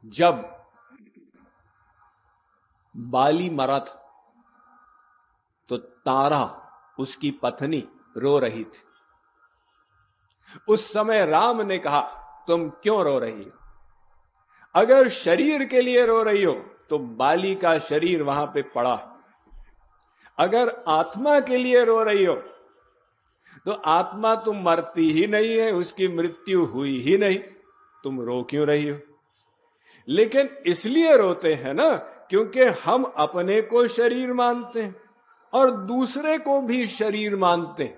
जब बाली मरा था तो तारा उसकी पत्नी रो रही थी। उस समय राम ने कहा, तुम क्यों रो रही हो? अगर शरीर के लिए रो रही हो तो बाली का शरीर वहां पे पड़ा। अगर आत्मा के लिए रो रही हो तो आत्मा तो मरती ही नहीं है, उसकी मृत्यु हुई ही नहीं, तुम रो क्यों रही हो? लेकिन इसलिए रोते हैं ना, क्योंकि हम अपने को शरीर मानते हैं और दूसरे को भी शरीर मानते हैं,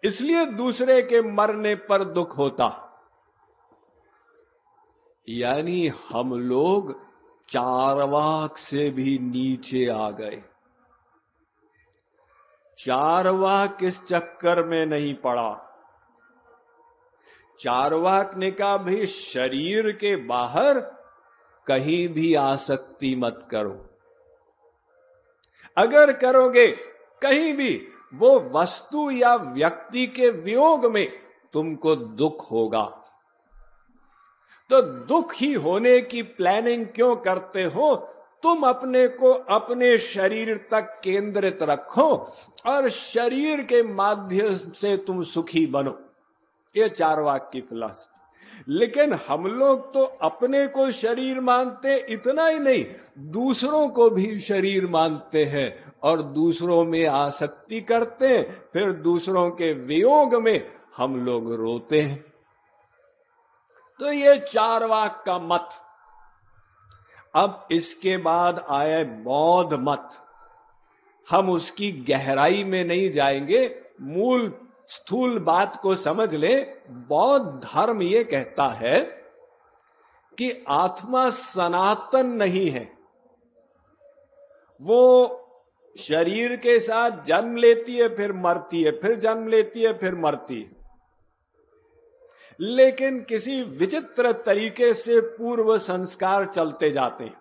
इसलिए दूसरे के मरने पर दुख होता। यानी हम लोग चारवाक से भी नीचे आ गए। चारवाक इस चक्कर में नहीं पड़ा। चारवाक ने कहा, भाई शरीर के बाहर कहीं भी आसक्ति मत करो। अगर करोगे कहीं भी, वो वस्तु या व्यक्ति के वियोग में तुमको दुख होगा। तो दुख ही होने की प्लानिंग क्यों करते हो? तुम अपने को अपने शरीर तक केंद्रित रखो और शरीर के माध्यम से तुम सुखी बनो। ये चारवाक की फिलॉसफी। लेकिन हम लोग तो अपने को शरीर मानते, इतना ही नहीं दूसरों को भी शरीर मानते हैं और दूसरों में आसक्ति करते हैं, फिर दूसरों के वियोग में हम लोग रोते हैं। तो ये चारवाक का मत। अब इसके बाद आए बौद्ध मत। हम उसकी गहराई में नहीं जाएंगे, मूल स्थूल बात को समझ ले। बौद्ध धर्म ये कहता है कि आत्मा सनातन नहीं है। वो शरीर के साथ जन्म लेती है, फिर मरती है, फिर जन्म लेती है, फिर मरती है, लेकिन किसी विचित्र तरीके से पूर्व संस्कार चलते जाते हैं।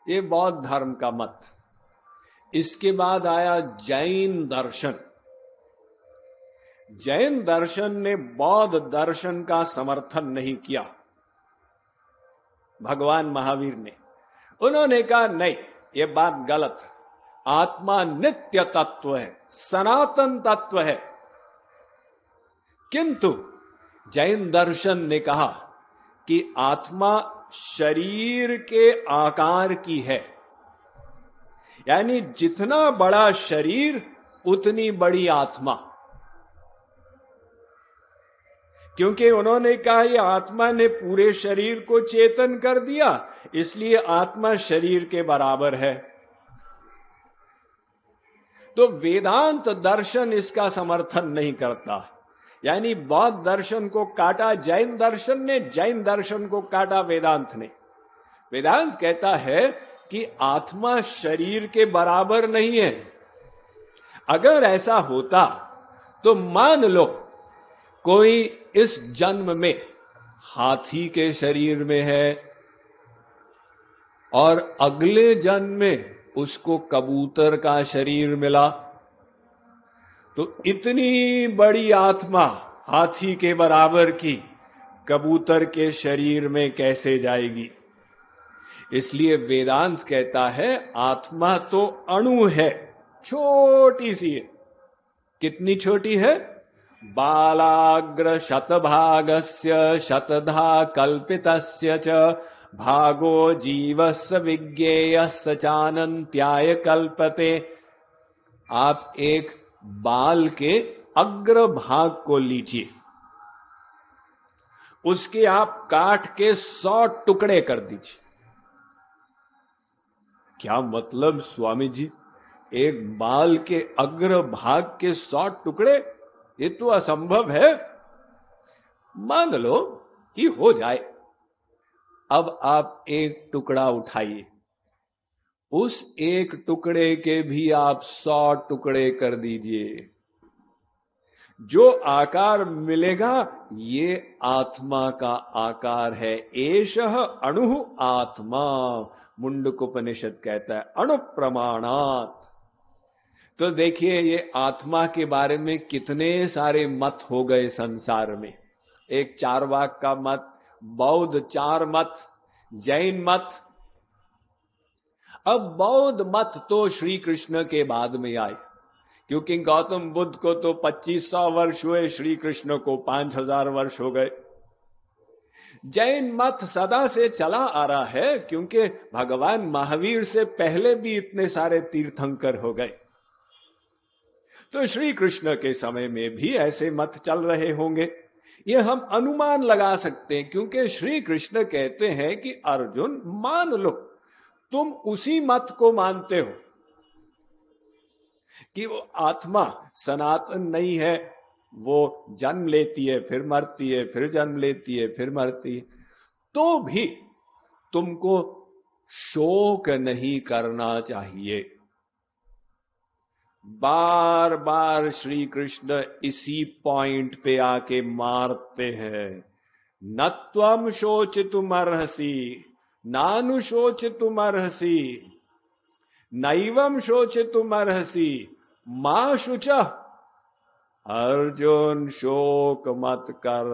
ये बौद्ध धर्म का मत। इसके बाद आया जैन दर्शन। जैन दर्शन ने बौद्ध दर्शन का समर्थन नहीं किया। भगवान महावीर ने, उन्होंने कहा नहीं, ये बात गलत। आत्मा नित्य तत्व है, सनातन तत्व है। किंतु जैन दर्शन ने कहा कि आत्मा शरीर के आकार की है, यानी जितना बड़ा शरीर उतनी बड़ी आत्मा। क्योंकि उन्होंने कहा ये आत्मा ने पूरे शरीर को चेतन कर दिया, इसलिए आत्मा शरीर के बराबर है। तो वेदांत दर्शन इसका समर्थन नहीं करता। यानी बौद्ध दर्शन को काटा जैन दर्शन ने, जैन दर्शन को काटा वेदांत ने। वेदांत कहता है कि आत्मा शरीर के बराबर नहीं है। अगर ऐसा होता तो मान लो कोई इस जन्म में हाथी के शरीर में है और अगले जन्म में उसको कबूतर का शरीर मिला, तो इतनी बड़ी आत्मा हाथी के बराबर की कबूतर के शरीर में कैसे जाएगी? इसलिए वेदांत कहता है आत्मा तो अणु है, छोटी सी है। कितनी छोटी है? बालाग्र शतभागस्य शतधा कल्पितस्य च भागो जीवस्य विज्ञेयस्य चानन्त्याय कल्पते। आप एक बाल के अग्र भाग को लीजिए, उसके आप काट के 100 टुकड़े कर दीजिए। क्या मतलब स्वामी जी, एक बाल के अग्र भाग के 100 टुकड़े? ये तो असंभव है। मान लो कि हो जाए। अब आप एक टुकड़ा उठाइए, उस एक टुकड़े के भी आप 100 टुकड़े कर दीजिए। जो आकार मिलेगा ये आत्मा का आकार है। एषः अणुः आत्मा, मुंडकोपनिषद कहता है, अणु प्रमाणात्। तो देखिए ये आत्मा के बारे में कितने सारे मत हो गए संसार में। एक चारवाक का मत, बौद्ध 4 मत, जैन मत। अब बौद्ध मत तो श्री कृष्ण के बाद में आए, क्योंकि गौतम बुद्ध को तो 2500 वर्ष हुए, श्री कृष्ण को 5000 वर्ष हो गए। जैन मत सदा से चला आ रहा है, क्योंकि भगवान महावीर से पहले भी इतने सारे तीर्थंकर हो गए। तो श्री कृष्ण के समय में भी ऐसे मत चल रहे होंगे, ये हम अनुमान लगा सकते हैं, क्योंकि श्री कृष्ण कहते हैं कि अर्जुन मान लो तुम उसी मत को मानते हो कि वो आत्मा सनातन नहीं है, वो जन्म लेती है फिर मरती है, फिर जन्म लेती है फिर मरती है, तो भी तुमको शोक नहीं करना चाहिए। बार बार श्री कृष्ण इसी पॉइंट पे आके मारते हैं। न त्वम शोचितुमर्हसि नानुशोचितुमर्हसि नैवम शोचितुमर्हसि मा शुचः। अर्जुन शोक मत कर,